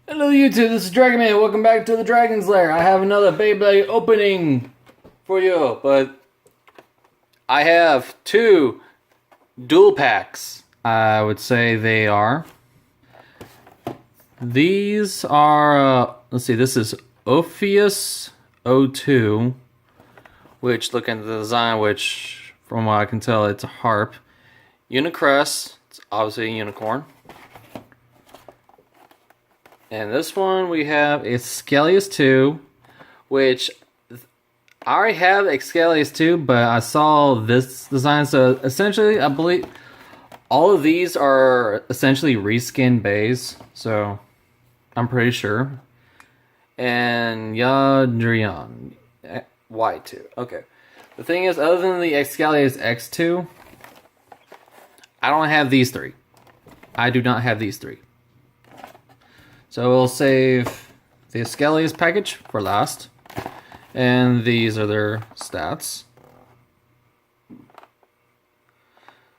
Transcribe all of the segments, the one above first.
Hello YouTube, this is Dragon Man. Welcome back to the Dragon's Lair. I have another Beyblade opening for you, but I have two dual packs. I would say they are. These are, let's see, this is Ophius O2, which look at the design, which from what I can tell, it's a harp. Unicrest, it's obviously a unicorn. And this one we have Excalius 2, which I already have Excalius 2, but I saw this design. So essentially, I believe all of these are essentially reskin bays. So I'm pretty sure. And Yadrian Y2. Okay. The thing is, other than the Excalius X2, I don't have these three. I do not have these three. So we'll save the Excalius package for last. And these are their stats.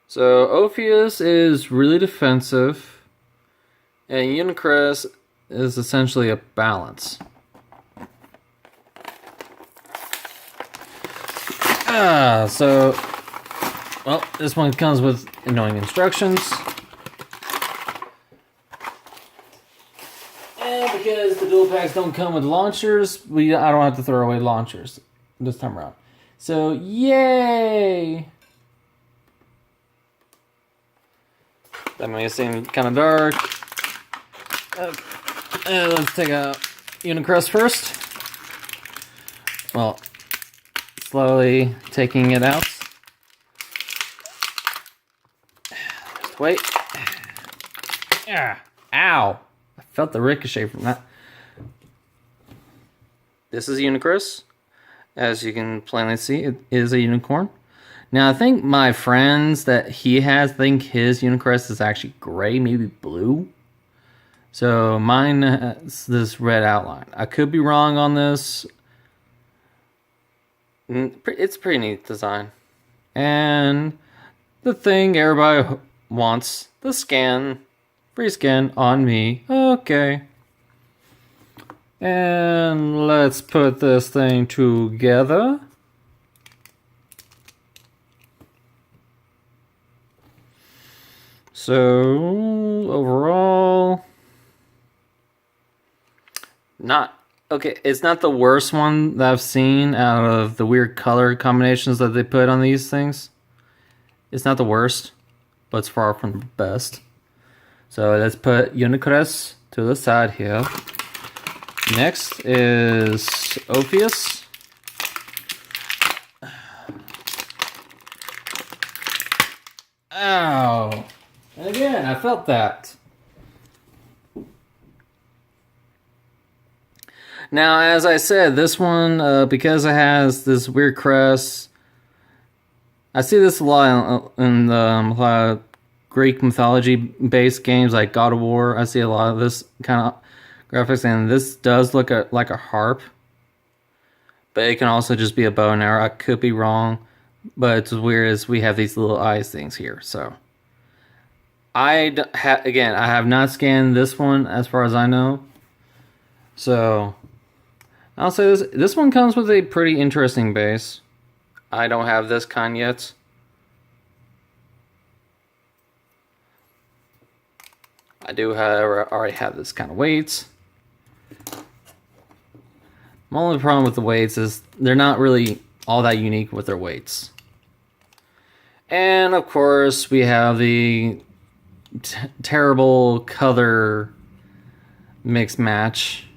So Ophius is really defensive. And Unicrest is essentially a balance. Well, this one comes with annoying instructions. And because the dual packs don't come with launchers, I don't have to throw away launchers this time around. So, yay! That may seem kind of dark. And let's take a Unicrest first. Well, slowly taking it out. Just wait. Yeah. Ow! I felt the ricochet from that. This is Unicrest. As you can plainly see, it is a unicorn. Now, I think my friends that he has, think his Unicrest is actually gray, maybe blue. So mine has this red outline. I could be wrong on this. It's a pretty neat design. And the thing everybody wants, the scan. Free scan on me. Okay. And let's put this thing together. So, overall, it's not the worst one that I've seen out of the weird color combinations that they put on these things. It's not the worst, but it's far from the best. So let's put Unicrest to the side here. Next is Ophius. Ow! And again, I felt that. Now, as I said, this one, because it has this weird crest, I see this a lot in a lot of Greek mythology-based games like God of War. I see a lot of this kind of graphics, and this does look like a harp. But it can also just be a bow and arrow. I could be wrong, but it's weird as we have these little eyes things here. So, I have not scanned this one as far as I know. So, I'll say this one comes with a pretty interesting base. I don't have this kind yet. I do, however, already have this kind of weights. My only problem with the weights is they're not really all that unique with their weights. And of course, we have the terrible color mix match.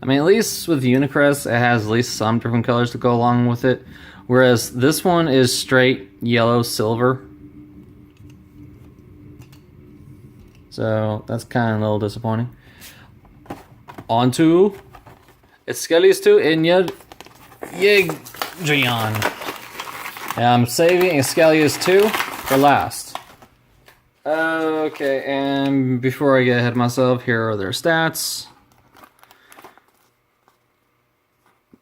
I mean, at least with Unicrest, it has at least some different colors to go along with it. Whereas this one is straight yellow silver. So that's kind of a little disappointing. On to Excalius 2 and Yadrian. And I'm saving Excalius 2 for last. Okay, and before I get ahead of myself, here are their stats.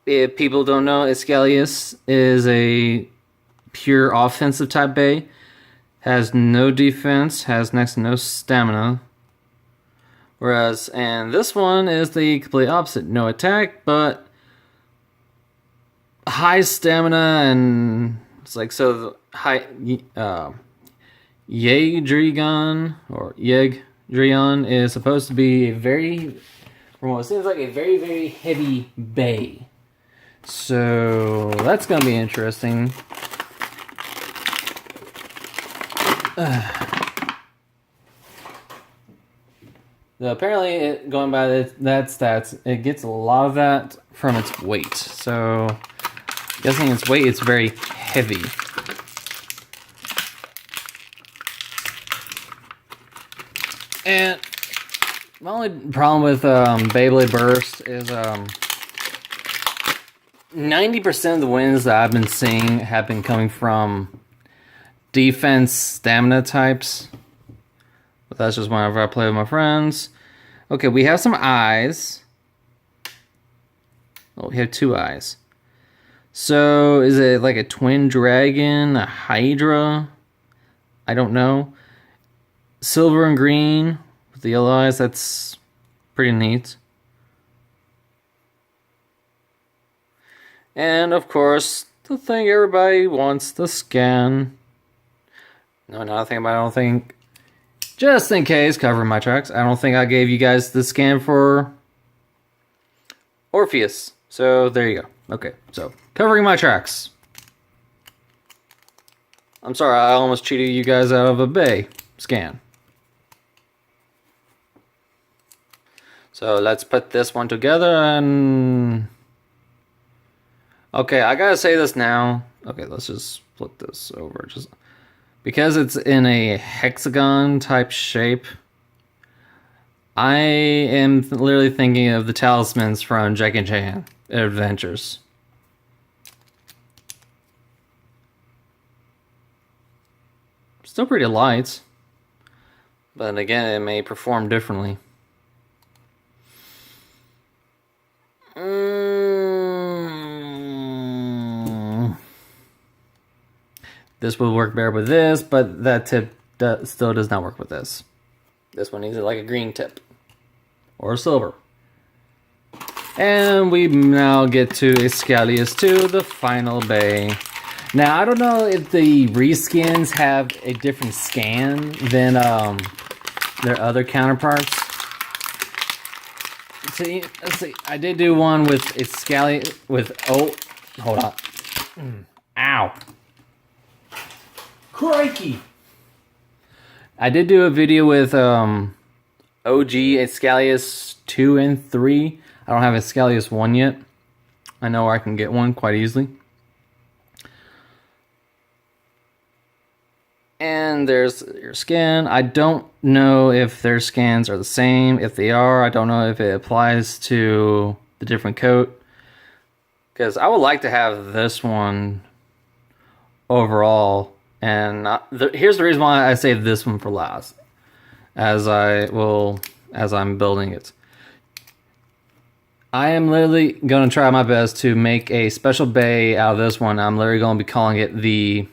If people don't know, Excalius is a pure offensive type bay. Has no defense, has next to no stamina. And this one is the complete opposite. No attack, but high stamina, and it's like, so the high, Yegdrigon, or Yegdrion, is supposed to be a very, from what it seems like, a very, very heavy bay. So that's going to be interesting. Apparently, going by that stats, it gets a lot of that from its weight. So, guessing its weight, it's very heavy. And my only problem with Beyblade Burst is 90% of the wins that I've been seeing have been coming from defense stamina types. But that's just whenever I play with my friends. Okay, we have some eyes. Oh, we have 2 eyes. So, is it like a twin dragon, a hydra? I don't know. Silver and green with the yellow eyes, that's pretty neat. And of course, the thing everybody wants, the scan. No, not a thing about it, I don't think. Just in case, covering my tracks, I don't think I gave you guys the scan for Orpheus. So there you go. Okay, so covering my tracks. I'm sorry, I almost cheated you guys out of a bay scan. So let's put this one together and... Okay, I gotta say this now. Okay, let's just flip this over. Just because it's in a hexagon type shape, I am literally thinking of the talismans from Jack and Chan Adventures. Still pretty light, but again, it may perform differently. This will work better with this, but that tip still does not work with this. This one needs like a green tip. Or a silver. And we now get to Ischalius 2, the final bay. Now, I don't know if the reskins have a different scan than their other counterparts. See, let's see. I did do one with Ischalius with... Oh, hold on. Ow. Crikey! I did do a video with OG Ischalius 2 and 3. I don't have Ischalius 1 yet. I know I can get one quite easily. And there's your skin. I don't know if their scans are the same. If they are, I don't know if it applies to the different coat. Because I would like to have this one overall. And here's the reason why I saved this one for last, as I'm building it. I am literally going to try my best to make a special bay out of this one. I'm literally going to be calling it the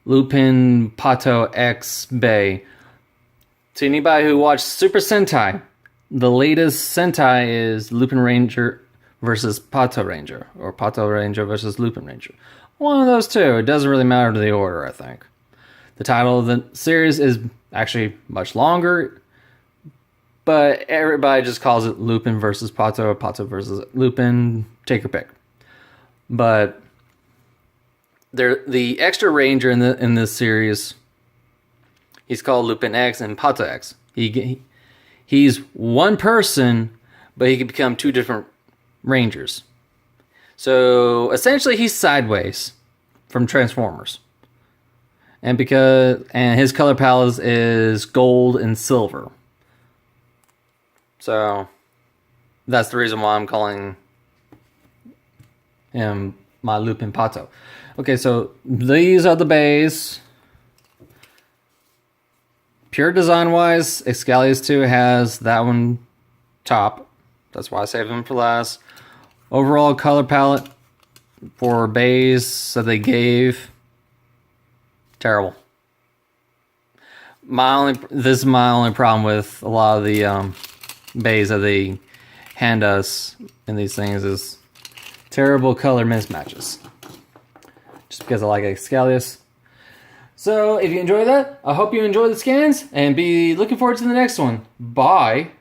Lupin Pato X Bay. To anybody who watched Super Sentai, the latest Sentai is Lupin Ranger versus Pato Ranger, or Pato Ranger versus Lupin Ranger. One of those two. It doesn't really matter to the order, I think. The title of the series is actually much longer, but everybody just calls it Lupin versus Pato, or Pato versus Lupin. Take your pick. But the extra ranger in this series, he's called Lupin X and Pato X. He's one person, but he can become 2 different rangers. So essentially, he's sideways from Transformers, and his color palette is gold and silver. So that's the reason why I'm calling him my Lupin Pato. Okay, so these are the bays. Pure design wise, Ischalius 2 has that one top. That's why I saved him for last. Overall color palette for bays that they gave, terrible. This is my only problem with a lot of the bays that they hand us in these things is terrible color mismatches. Just because I like Excalius. So if you enjoy that, I hope you enjoy the scans and be looking forward to the next one. Bye.